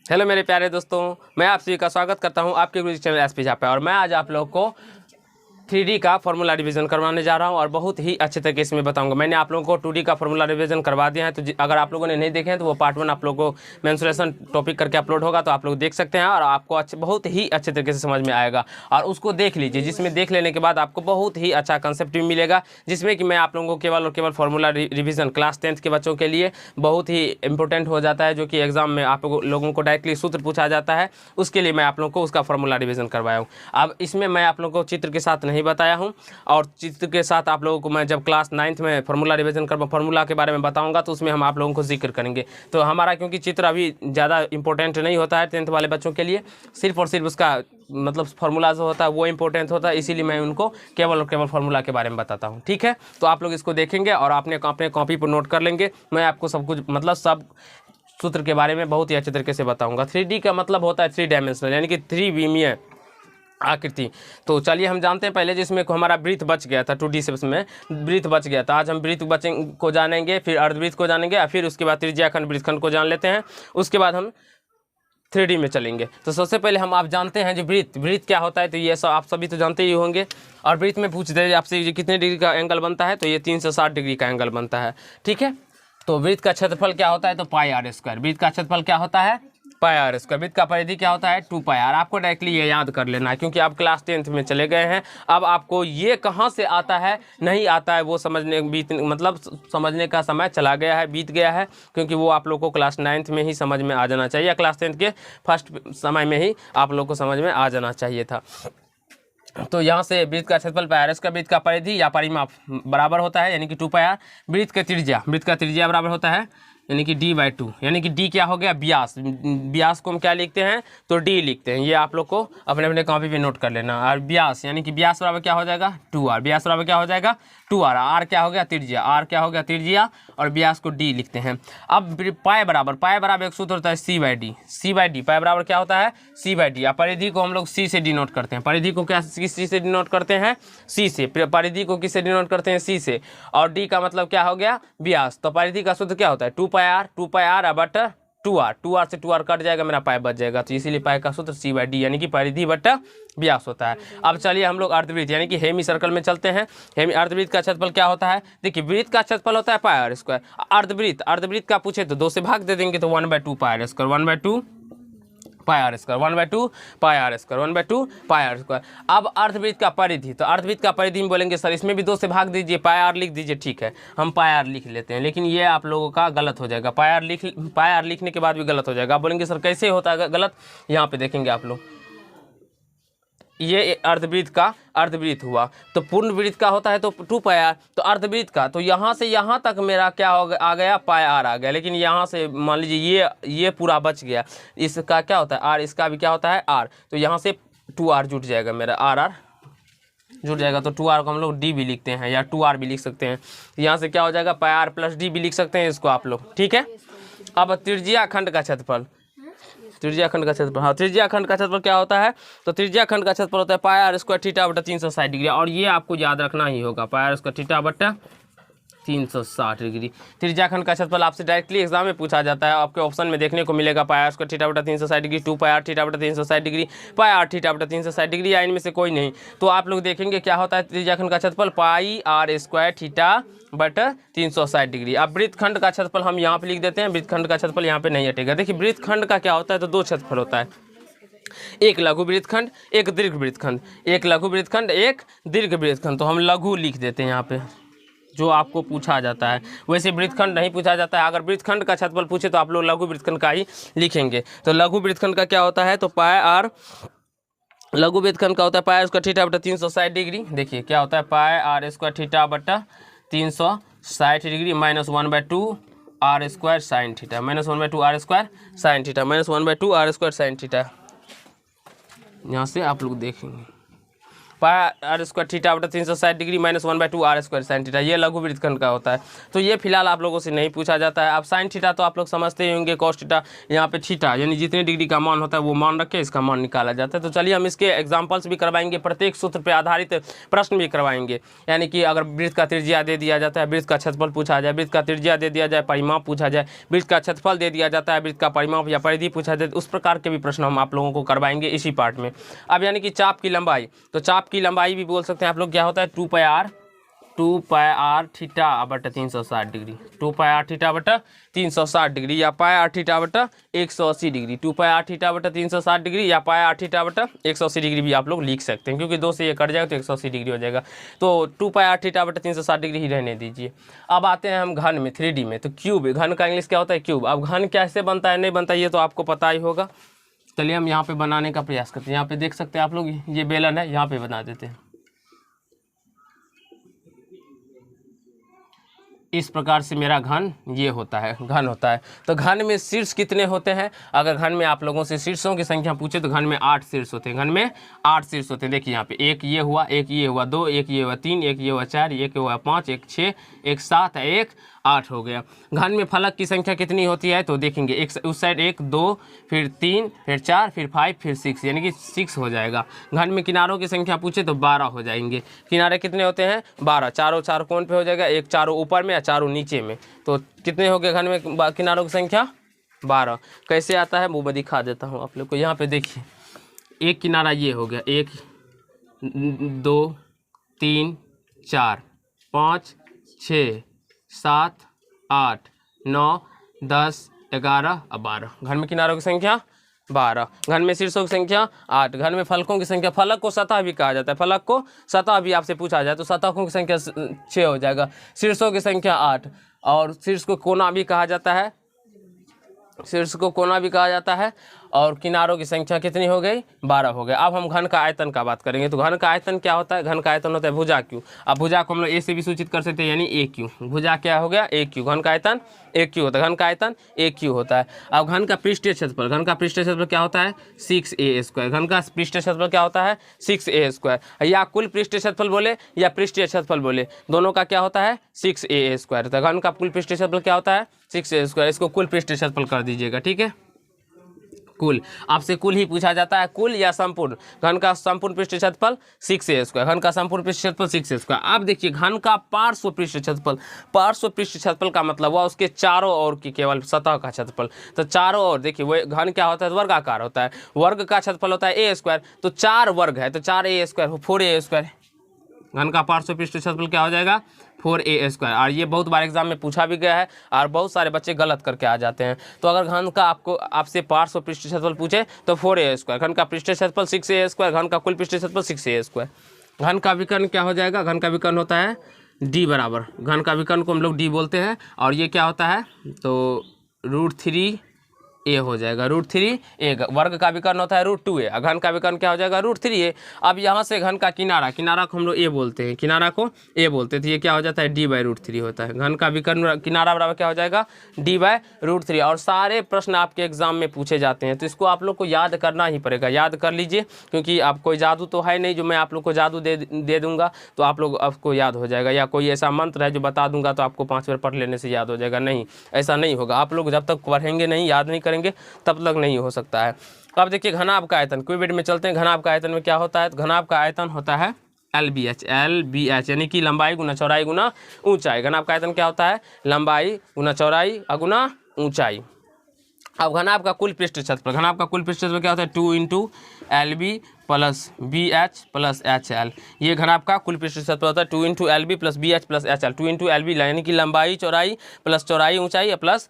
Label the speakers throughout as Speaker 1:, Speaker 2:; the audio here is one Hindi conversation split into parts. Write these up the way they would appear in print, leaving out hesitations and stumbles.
Speaker 1: हेलो मेरे प्यारे दोस्तों, मैं आप सभी का स्वागत करता हूं आपके गुरु चैनल एसपी पे। और मैं आज आप लोग को 3D का फॉर्मूला रिवीजन करवाने जा रहा हूं और बहुत ही अच्छे तरीके से मैं बताऊंगा। मैंने आप लोगों को 2D का फॉर्मूला रिवीजन करवा दिया है, तो अगर आप लोगों ने नहीं देखे हैं तो वो पार्ट 1 आप लोगों को मेंसुरेशन टॉपिक करके अपलोड होगा, तो आप लोग देख सकते हैं और आपको बहुत ही अच्छे तरीके से समझ में आएगा। और उसको देख लीजिए, जिसमें देख लेने के बाद आपको बहुत ही अच्छा कंसेप्ट भी मिलेगा, जिसमें कि मैं आप लोगों को केवल और केवल फॉर्मूला रिवीजन क्लास 10th के बच्चों के लिए बहुत ही इंपॉर्टेंट हो जाता है, जो कि एग्जाम में आप लोगों को डायरेक्टली सूत्र पूछा जाता है। उसके लिए मैं आप लोगों को उसका फॉर्मूला रिवीजन करवाया हूँ। अब इसमें मैं आप लोगों को चित्र के साथ नहीं बताया हूँ, और चित्र के साथ आप लोगों को मैं जब क्लास 9th में फॉर्मूला रिवीजन कर फॉर्मूला के बारे में बताऊंगा, तो उसमें हम आप लोगों को जिक्र करेंगे। तो हमारा क्योंकि चित्र अभी ज़्यादा इंपॉर्टेंट नहीं होता है 10th वाले बच्चों के लिए, सिर्फ और सिर्फ उसका मतलब फार्मूला जो होता है वो इंपॉर्टेंट होता है, इसीलिए मैं उनको केवल और केवल फार्मूला के बारे में बताता हूँ। ठीक है, तो आप लोग इसको देखेंगे और अपने कॉपी पर नोट कर लेंगे। मैं आपको सब कुछ मतलब सब सूत्र के बारे में बहुत ही अच्छे तरीके से बताऊँगा। 3D का मतलब होता है 3 डायमेंशनल, यानी कि 3 विमीय आकृति। तो चलिए हम जानते हैं पहले, जिसमें हमारा वृत्त बच गया था 2D से, उसमें वृत्त बच गया था। आज हम वृत्त को जानेंगे, फिर अर्धवृत्त को जानेंगे, और फिर उसके बाद त्रिज्याखंड वृत्तखंड को जान लेते हैं। उसके बाद हम 3D में चलेंगे। तो सबसे पहले हम आप जानते हैं जो वृत्त क्या होता है, तो ये सब आप सभी तो जानते ही होंगे। और वृत्त में पूछते हैं आपसे ये कितने डिग्री का एंगल बनता है, तो ये 360 डिग्री का एंगल बनता है। ठीक है, तो वृत्त का क्षेत्रफल क्या होता है, तो पाई आर स्क्वायर। वृत्त का क्षेत्रफल क्या होता है, पाई आर स्क्वायर। वृत्त का परिधि क्या होता है, 2 पाई आर। आपको डायरेक्टली ये याद कर लेना है, क्योंकि आप क्लास 10th में चले गए हैं। अब आपको ये कहाँ से आता है नहीं आता है वो समझने का समय चला गया है, बीत गया है, क्योंकि वो आप लोग को क्लास 9th में ही समझ में आ जाना चाहिए, या क्लास 10th के फर्स्ट समय में ही आप लोग को समझ में आ जाना चाहिए था। तो यहाँ से वृत्त का क्षेत्रफल पाई आर स्क्वायर, वृत्त का परिधि या परिमाप बराबर होता है, यानी कि 2 पाई आर। वृत्त का त्रिज्या बराबर होता है, यानी कि d/2, यानी कि d क्या हो गया, व्यास। व्यास को हम क्या लिखते हैं, तो d लिखते हैं। ये आप लोग को अपने अपने कॉपी पे नोट कर लेना। और व्यास यानी कि व्यास बराबर क्या हो जाएगा, 2r। व्यास बराबर क्या हो जाएगा, 2r। r क्या हो गया, त्रिज्या। r क्या हो गया, त्रिज्या, और व्यास को d लिखते हैं। अब पाई बराबर एक सूत्र होता है c/d। पाई बराबर क्या होता है, c/d। परिधि को हम लोग c से डिनोट करते हैं। परिधि को क्या किस से डिनोट करते हैं, c से। परिधि को किससे डिनोट करते हैं, c से। और d का मतलब क्या हो गया, व्यास। तो परिधि का सूत्र क्या होता है, 2 pi are but 2r। 2r से 2r कट जाएगा, मेरा पाई बच जाएगा। तो इसीलिए पाई का सूत्र c/d, यानी कि परिधि बटा व्यास होता है। अब चलिए हम लोग अर्धवृत्त यानी कि हेमी सर्कल में चलते हैं। हेमी अर्धवृत्त का क्षेत्रफल क्या होता है, देखिए वृत्त का क्षेत्रफल होता है पाई आर स्क्वायर। अर्धवृत्त का पूछे तो 2 से भाग दे देंगे, तो 1/2 pi r square, 1/2 pi r square, 1/2 pi r square, 1/2 pi r square. अब अर्धवृत्त का परिधि, तो अर्धवृत्त का परिधि में बोलेंगे सर इसमें भी 2 से भाग दीजिए, पाई आर लिख दीजिए। ठीक है, हम पाई आर लिख लेते हैं, लेकिन ये आप लोगों का गलत हो जाएगा। पाई आर लिखने के बाद भी गलत हो जाएगा। आप बोलेंगे सर कैसे होता है गलत, यहाँ पे देखेंगे आप लोग। ये अर्धवृत्त हुआ, तो पूर्ण वृत्त का होता है तो 2 पाई आर। तो अर्धवृत्त का, तो यहाँ से यहाँ तक मेरा क्या आ गया, पाई आर आ गया। लेकिन यहाँ से मान लीजिए ये पूरा बच गया, इसका क्या होता है आर, इसका भी क्या होता है आर। तो यहाँ से 2r जुट जाएगा, मेरा आर जुट जाएगा। तो 2r को हम लोग d भी लिखते हैं, या 2r भी लिख सकते हैं। यहाँ से क्या हो जाएगा, पाई आर प्लस d भी लिख सकते हैं इसको आप लोग। ठीक है, अब त्रिज्याखंड का क्षेत्रफल, त्रिज्याखंड का क्षेत्रफल, हाँ त्रिज्याखंड का क्षेत्रफल क्या होता है, तो त्रिज्याखंड का क्षेत्रफल होता है पाई आर स्क्वायर थीटा बटा 360 डिग्री। और ये आपको याद रखना ही होगा, पाई आर स्क्वायर थीटा बटा 360 डिग्री। त्रिज्याखंड का क्षेत्रफल आपसे डायरेक्टली एग्जाम में पूछा जाता है, आपके ऑप्शन में देखने को मिलेगा पाई आर स्क्वायर थीटा बटा 360 डिग्री, 2 पाई आर थीटा बटा 360 डिग्री, पाई आर थीटा बटा 360 डिग्री, या इनमें से कोई नहीं। तो आप लोग देखेंगे क्या होता है त्रिज्याखंड का क्षेत्रफल, पाई आर स्क्वायर थीटा बटा 360 डिग्री। अब वृत्तखंड का क्षेत्रफल हम यहाँ पे लिख देते हैं, वृत्तखंड का क्षेत्रफल यहाँ पे नहीं हटेगा। देखिए वृत्तखंड का क्या होता है, तो 2 क्षेत्रफल होता है, एक लघु वृत्तखंड, एक दीर्घ वृत्तखंड। एक लघु वृत्तखंड, एक दीर्घ वृत्तखंड। तो हम लघु लिख देते हैं यहाँ पे, जो आपको पूछा जाता है। वैसे वृत्तखंड नहीं पूछा जाता है, अगर वृत्तखंड का क्षेत्रफल पूछे तो आप लोग लघु वृत्तखंड का ही लिखेंगे। तो लघु वृत्तखंड का क्या होता है, तो पाई आर, लघु वृत्तखंड का होता है पाई आर स्क्वायर थीटा बटा 360 डिग्री। देखिए क्या होता है, पाई आर स्क्वायर थीटा बटा 360 degree minus 1/2 R square sine theta, minus 1/2 R square sine theta, minus 1/2 R square sine theta. यहाँ से आप लोग देखेंगे पाई आर स्क्वायर थीटा बटा 360 degree minus 1/2 R square sine theta, ये लघु वृत्तखंड का होता है। तो ये फिलहाल आप लोगों से नहीं पूछा जाता है। अब साइन थीटा तो आप लोग समझते ही होंगे, कॉस थीटा यहाँ पे थीटा यानी जितने डिग्री का मान होता है वो मान रख के इसका मान निकाला जाता है। तो चलिए हम इसके एग्जाम्पल्स भी करवाएंगे, प्रत्येक सूत्र पर आधारित प्रश्न भी करवाएंगे। यानी कि अगर वृत्त का त्रिज्या दे दिया जाता है, वृत्त का क्षेत्रफल पूछा जाए, वृत्त का त्रिज्या दे दिया जाए, परिमाप पूछा जाए, वृत्त का क्षेत्रफल दे दिया जाता है, वृत्त का परिमाप या परिधि पूछा जाए, उस प्रकार के भी प्रश्न हम आप लोगों को करवाएंगे इसी पार्ट में। अब यानी कि चाप की लंबाई, तो चाप की लंबाई भी बोल सकते हैं आप लोग, क्या होता है 2 पाई आर थीटा बटा 360 डिग्री, 2 पाई आर थीटा बटा 360 डिग्री या पाई आर थीटा बटा 180 डिग्री, 2 पाई आर थीटा बटा 360 डिग्री या पाई आर थीटा बटा 180 डिग्री भी आप लोग लिख सकते हैं, क्योंकि 2 से ये कट जाएगा तो 180 डिग्री हो जाएगा। तो 2 पाई आर थीटा बटा 360 डिग्री ही रहने दीजिए। अब आते हैं हम घन में, 3D में। तो क्यूब, घन का इंग्लिश क्या होता है क्यूब। अब घन कैसे बनता है नहीं बनता ये तो आपको पता ही होगा। चलिए हम यहाँ पे बनाने का प्रयास करते हैं। यहाँ पे देख सकते हैं आप लोग, ये बेलन है, यहाँ पे बना देते हैं। इस प्रकार से मेरा घन ये होता है, घन होता है। तो घन में शीर्ष कितने होते हैं, अगर घन में आप लोगों से शीर्षों की संख्या पूछे तो घन में 8 शीर्ष होते हैं, घन में 8 शीर्ष होते हैं। देखिए यहाँ पे एक ये हुआ, एक ये हुआ 2, एक ये हुआ 3, एक ये हुआ 4, एक हुआ 5, एक 6, एक 7, एक 8 हो गया। घन में फलक की संख्या कितनी होती है तो देखेंगे, एक उस साइड 1 2 फिर 3 फिर 4 फिर 5 फिर 6 यानी कि 6 हो जाएगा। घन में किनारों की संख्या पूछे तो 12 हो जाएंगे। किनारे कितने होते हैं 12, चारों चार कोण पे हो जाएगा, एक चारों ऊपर में या चारों नीचे में। तो कितने हो गए घन में किनारों की संख्या 12। कैसे आता है वो मैं दिखा देता हूँ आप लोग को। यहाँ पे देखिए एक किनारा ये हो गया, 1 2 3 4 5 6 7 8 9 10 11 और 12। घन में किनारों की संख्या 12, घन में शीर्षों की संख्या 8, घन में फलकों की संख्या, फलक को सतह भी कहा जाता है, फलक को सतह भी आपसे पूछा जाए तो सतहों की संख्या 6 हो जाएगा। शीर्षों की संख्या 8 और शीर्ष को कोना भी कहा जाता है, शीर्ष को कोना भी कहा जाता है। और किनारों की संख्या कितनी हो गई 12 हो गए। अब हम घन का आयतन का बात करेंगे। तो घन का आयतन क्या होता है, घन का आयतन होता है भुजा क्यू। अब भुजा को हम लोग ए से भी सूचित कर सकते हैं यानी ए क्यू। भुजा क्या हो गया ए क्यू, घन का आयतन ए क्यू होता है, घन का आयतन ए क्यू होता है। अब घन का पृष्ठीय क्षेत्रफल, घन का पृष्ठीय क्षेत्रफल क्या होता है 6a²। घन का पृष्ठीय क्षेत्रफल क्या होता है 6a²। या कुल पृष्ठीय क्षेत्रफल बोले या पृष्ठीय क्षेत्रफल बोले, दोनों का क्या होता है 6a²। तो घन का कुल पृष्ठीय क्षेत्रफल क्या होता है 6a²। इसको कुल पृष्ठीय क्षेत्रफल कर दीजिएगा, ठीक है। कुल, आपसे कुल ही पूछा जाता है, कुल या संपूर्ण। घन का संपूर्ण पृष्ठीय क्षेत्रफल 6a², घन का संपूर्ण पृष्ठीय क्षेत्रफल 6a²। अब देखिए घन का पार्श्व पृष्ठीय क्षेत्रफल, पार्श्व पृष्ठीय क्षेत्रफल का मतलब हुआ उसके चारों ओर की केवल सतह का क्षेत्रफल। तो चारों ओर देखिए वो घन क्या होता है वर्गाकार होता है, वर्ग का क्षेत्रफल होता है a²। तो 4 वर्ग है तो 4a², 4a²। घन का पार्श्व पृष्ठीय क्षेत्रफल क्या हो जाएगा 4a²। और ये बहुत बार एग्जाम में पूछा भी गया है और बहुत सारे बच्चे गलत करके आ जाते हैं। तो अगर घन का आपसे पार्श्व पृष्ठीय क्षेत्रफल पूछे तो 4a², घन का पृष्ठीय क्षेत्रफल 6a², घन का कुल पृष्ठीय क्षेत्रफल 6a²। घन का विकर्ण क्या हो जाएगा, घन का विकर्ण होता है d बराबर, घन का विकर्ण को हम लोग d बोलते हैं। और ये क्या होता है तो √3a हो जाएगा, √3a। वर्ग का विकर्ण होता है √2a, घन का विकर्ण क्या हो जाएगा √3a। अब यहाँ से घन का किनारा, किनारा को हम लोग a बोलते हैं, किनारा को a बोलते हैं, तो ये क्या हो जाता है d/√3 होता है। घन का विकर्ण किनारा बराबर क्या हो जाएगा d/√3। और सारे प्रश्न आपके एग्जाम में पूछे जाते हैं तो इसको आप लोग को याद करना ही पड़ेगा, याद कर लीजिए, क्योंकि आप कोई जादू तो है नहीं जो मैं आप लोग को जादू दे दूंगा तो आप लोग आपको याद हो जाएगा, या कोई ऐसा मंत्र है जो बता दूंगा तो आपको 5 बार पढ़ लेने से याद हो जाएगा। नहीं, ऐसा नहीं होगा। आप लोग जब तक पढ़ेंगे नहीं, याद नहीं करेंगे तब तक नहीं हो सकता है। अब देखिए घनाभ का आयतन, क्यूबिड में चलते हैं। घनाभ का आयतन में क्या होता है, घनाभ का आयतन होता है LBH यानी कि लंबाई गुना चौड़ाई गुना ऊंचाई। घनाभ का आयतन क्या होता है लंबाई गुना चौड़ाई गुना ऊंचाई। अब घनाभ का कुल पृष्ठीय क्षेत्रफल, घनाभ का कुल पृष्ठीय क्षेत्रफल क्या होता है 2 × LB + BH + HL। ये घनाभ का कुल पृष्ठीय क्षेत्रफल होता है 2 × LB + BH + HL। 2 × LB यानी कि लंबाई चौड़ाई प्लस चौड़ाई ऊंचाई प्लस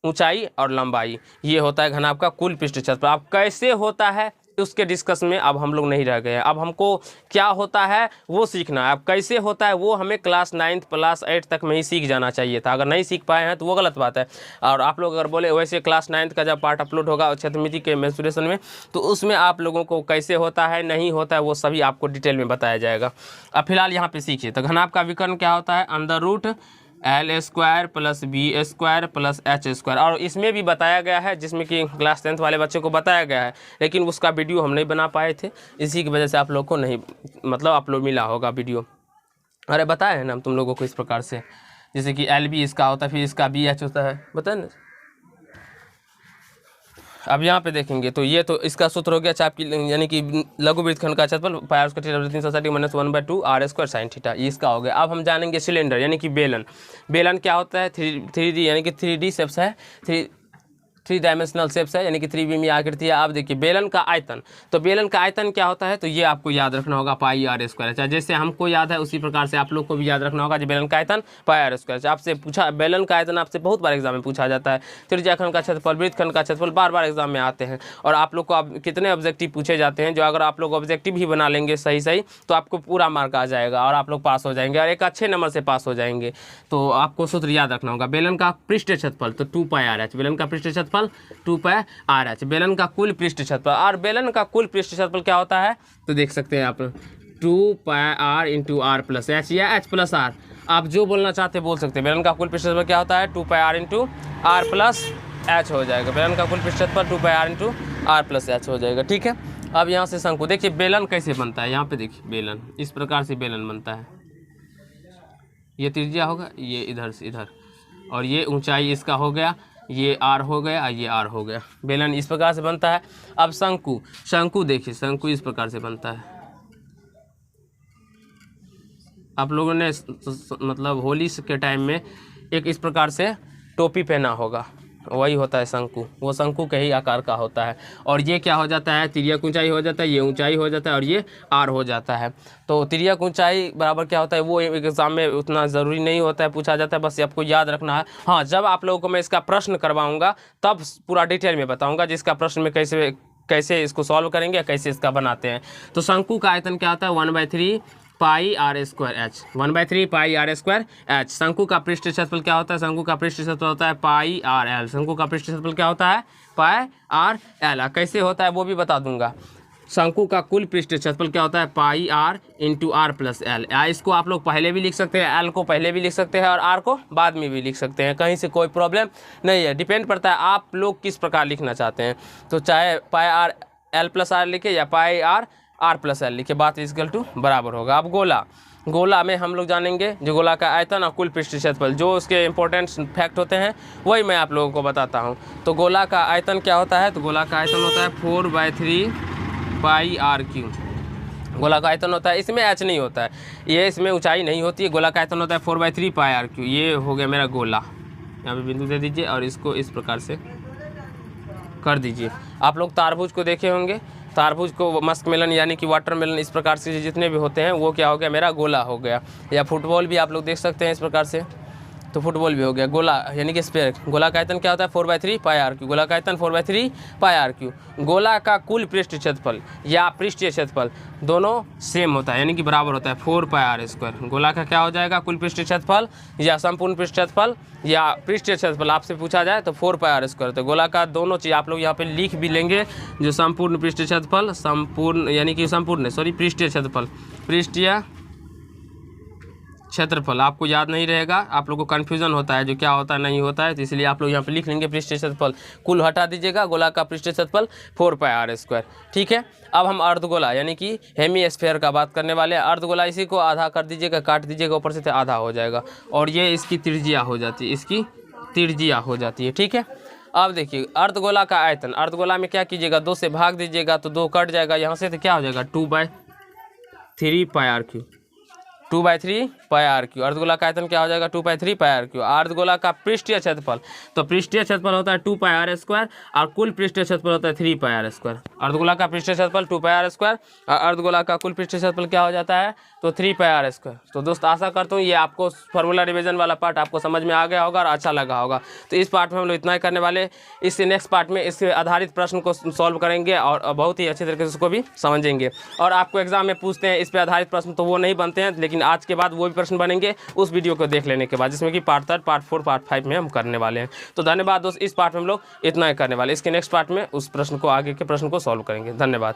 Speaker 1: ऊंचाई और लंबाई, ये होता है घनाभ का कुल पृष्ठीय क्षेत्रफल। अब कैसे होता है उसके डिस्कस में अब हम लोग नहीं रह गए हैं। अब हमको क्या होता है वो सीखना है। अब कैसे होता है वो हमें क्लास 9 क्लास 8 तक में ही सीख जाना चाहिए था। अगर नहीं सीख पाए हैं तो वो गलत बात है। और आप लोग अगर बोले वैसे क्लास 9 का जब पार्ट अपलोड होगा क्षेत्रमिति के मेंसुरेशन में तो उसमें आप लोगों को कैसे होता है नहीं होता है वो सभी आपको डिटेल में बताया जाएगा। अब फिलहाल यहाँ पे सीखिए। तो घनाभ का विकर्ण क्या होता है √2 L square plus B square plus H square. और इसमें भी बताया गया है, जिसमें कि क्लास 10th वाले बच्चों को बताया गया है, लेकिन उसका वीडियो हम नहीं बना पाए थे, इसी की वजह से आप लोग को नहीं मतलब अपलोड मिला होगा वीडियो। अरे बताए हैं ना तुम लोगों को इस प्रकार से, जैसे कि एल बी इसका होता है, फिर इसका बी एच होता है, बताए ना। अब यहाँ पे देखेंगे तो ये तो इसका सूत्र हो गया चाप की, यानी कि लघु वृत्तखंड का क्षेत्रफल पाई r square theta society -1/2 r square sine theta, ये इसका हो गया। अब हम जानेंगे सिलेंडर यानी कि बेलन। बेलन क्या होता है? 3D यानी कि 3D शेप्स है, 3 डायमेंशनल शेप्स है, यानी कि 3 आकृति है। आप देखिए बेलन का आयतन, तो बेलन का आयतन क्या होता है? तो ये आपको याद रखना होगा पाई आर स्क्वायर। अच्छा, जैसे हमको याद है उसी प्रकार से आप लोग को भी याद रखना होगा, जो बेलन का आयतन पाई आर स्क्वायर। आपसे पूछा बेलन का आयतन, आपसे बहुत बार एग्जाम में पूछा जाता है। त्रिज्याखंड का क्षेत्रफल, वृत्तखंड का क्षेत्रफल बार बार एग्जाम में आते हैं। और आप लोग को अब कितने ऑब्जेक्टिव पूछे जाते हैं, जो अगर आप लोग ऑब्जेक्टिव ही बना लेंगे सही सही तो आपको पूरा मार्क आ जाएगा और आप लोग पास हो जाएंगे और एक अच्छे नंबर से पास हो जाएंगे। तो आपको सूत्र याद रखना होगा, बेलन का पृष्ठ क्षेत्रफल तो 2 पाई आर एच, बेलन का पृष्ठ क्षेत्रफल 2 पाई आर एच, बेलन का कुल पृष्ठ क्षेत्रफल। और बेलन का कुल पृष्ठ क्षेत्रफल क्या होता है? तो देख सकते हैं आप 2 pi r into r plus h या एच प्लस आर, आप जो बोलना चाहते बोल सकते हैं। बेलन का कुल पृष्ठ क्षेत्रफल क्या होता है? 2 pi r into r plus h हो जाएगा। बेलन का कुल पृष्ठ क्षेत्रफल 2 pi r into r plus h हो जाएगा। ठीक है, अब यहाँ से शंकु देखिए बेलन कैसे बनता है। यहाँ पे देखिए बेलन इस प्रकार से बेलन बनता है, ये त्रिज्या होगा, ये इधर से इधर, और ये ऊंचाई इसका हो गया, ये आर हो गया, ये आर हो गया। बेलन इस प्रकार से बनता है। अब शंकु, शंकु देखिए शंकु इस प्रकार से बनता है। आप लोगों ने मतलब होली के टाइम में एक इस प्रकार से टोपी पहना होगा, वही होता है शंकु, वो शंकु के ही आकार का होता है। और ये क्या हो जाता है? तिर्यक ऊंचाई हो जाता है, ये ऊंचाई हो जाता है और ये आर हो जाता है। तो तिर्यक ऊंचाई बराबर क्या होता है वो एग्जाम में उतना ज़रूरी नहीं होता है, पूछा जाता है, बस आपको याद रखना है। हाँ, जब आप लोगों को मैं इसका प्रश्न करवाऊँगा तब पूरा डिटेल में बताऊँगा, जिसका प्रश्न में कैसे इसको सॉल्व करेंगे, कैसे इसका बनाते हैं। तो शंकु का आयतन क्या होता है? 1/3 pi r square h, 1/3 pi r square h. शंकु का पृष्ठ क्षेत्रफल क्या होता है? शंकु का पृष्ठ क्षेत्रफल होता है पाई आर एल। शंकु का पृष्ठ क्षेत्रफल क्या होता है? Pi R L. कैसे होता है वो भी बता दूंगा। शंकु का कुल पृष्ठ क्षेत्रफल क्या होता है? Pi r into r plus l. इसको आप लोग पहले भी लिख सकते हैं, एल को पहले भी लिख सकते हैं और आर को बाद में भी लिख सकते हैं, कहीं से कोई प्रॉब्लम नहीं है। डिपेंड पड़ता है आप लोग किस प्रकार लिखना चाहते हैं। तो चाहे पाई आर एल प्लस आर लिखे या पाई आर प्लस एल लिखे, बात इक्वल टू बराबर होगा। अब गोला में हम लोग जानेंगे जो गोला का आयतन और कुल पृष्ठ क्षेत्रफल, जो उसके इंपॉर्टेंट फैक्ट होते हैं वही मैं आप लोगों को बताता हूँ। तो गोला का आयतन क्या होता है? तो गोला का आयतन होता है 4/3 पाई आर क्यू। गोला का आयतन होता है, इसमें एच नहीं होता है, ये इसमें ऊंचाई नहीं होती है। गोला का आयतन होता है 4/3 पाई आर क्यू। ये हो गया मेरा गोला, यहाँ पे बिंदु दे दीजिए और इसको इस प्रकार से कर दीजिए। आप लोग तारभुज को देखे होंगे, तारभुज को मस्क मेलन यानी कि वाटरमेलन, इस प्रकार से जितने भी होते हैं वो क्या हो गया? मेरा गोला हो गया। या फुटबॉल भी आप लोग देख सकते हैं इस प्रकार से, तो फुटबॉल भी हो गया गोला यानी कि स्फीयर। गोला का आयतन क्या होता है? 4/3 पाई आर क्यू। गोला का आयतन 4/3 पाई आर क्यू। गोला का कुल पृष्ठ क्षेत्रफल या पृष्ठीय क्षेत्रफल दोनों सेम होता है, यानी कि बराबर होता है 4 पाई आर स्क्वायर। गोला का क्या हो जाएगा? कुल पृष्ठ क्षेत्रफल या संपूर्ण पृष्ठ क्षेत्रफल या पृष्ठीय क्षेत्रफल आपसे पूछा जाए तो 4 पाई आर स्क्वायर। तो गोला का दोनों चीज़ आप लोग यहाँ पे लिख भी लेंगे, जो संपूर्ण पृष्ठ क्षेत्रफल, संपूर्ण यानी कि संपूर्ण सॉरी पृष्ठीय क्षेत्रफल, पृष्ठीय क्षेत्रफल आपको याद नहीं रहेगा, आप लोगों को कन्फ्यूजन होता है जो क्या होता है नहीं होता है, तो इसलिए आप लोग यहाँ पे लिख लेंगे पृष्ठीय क्षेत्रफल। कुल हटा दीजिएगा, गोला का पृष्ठीय क्षेत्रफल 4 पाई आर स्क्वायर। ठीक है, अब हम अर्धगोला यानी कि हेमीस्फीयर का बात करने वाले हैं। अर्धगोला इसी को आधा कर दीजिएगा, काट दीजिएगा ऊपर से तो आधा हो जाएगा और ये इसकी त्रिज्या हो जाती है, इसकी त्रिज्या हो जाती है। ठीक है, अब देखिए अर्धगोला का आयतन, अर्धगोला में क्या कीजिएगा? 2 से भाग दीजिएगा तो 2 कट जाएगा यहाँ से, तो क्या हो जाएगा? 2/3 pi r cube, 2/3 pi r cube. अर्धगोला का आयतन क्या हो जाएगा? 2/3 पाई आर क्यू। अर्धगोला का पृष्ठीय क्षेत्रफल, तो पृष्ठीय क्षेत्रफल होता है 2 पाई आर स्क्वायर और कुल पृष्ठीय क्षेत्रफल होता है 3 पाई आर स्क्वायर। अर्धगोला का पृष्ठीय क्षेत्रफल 2 पाई आर स्क्वायर और अर्धगोला का कुल पृष्ठीय क्षेत्रफल क्या हो जाता है? तो 3 पाई आर स्क्वायर। तो दोस्त आशा करता हूँ ये आपको फार्मूला रिवीजन वाला पार्ट आपको समझ में आ गया होगा और अच्छा लगा होगा। तो इस पार्ट में हम लोग इतना ही करने वाले, इससे नेक्स्ट पार्ट में इससे आधारित प्रश्न को सॉल्व करेंगे और बहुत ही अच्छे तरीके से उसको भी समझेंगे। और आपको एग्जाम में पूछते हैं इस पर आधारित प्रश्न तो वो नहीं बनते हैं, लेकिन आज के बाद वो भी प्रश्न बनेंगे उस वीडियो को देख लेने के बाद, जिसमें कि पार्ट 3, पार्ट 4, पार्ट 5 में हम करने वाले हैं। तो धन्यवाद दोस्त, इस पार्ट में हम लोग इतना ही करने वाले, इसके नेक्स्ट पार्ट में उस प्रश्न को आगे के प्रश्न को सॉल्व करेंगे। धन्यवाद।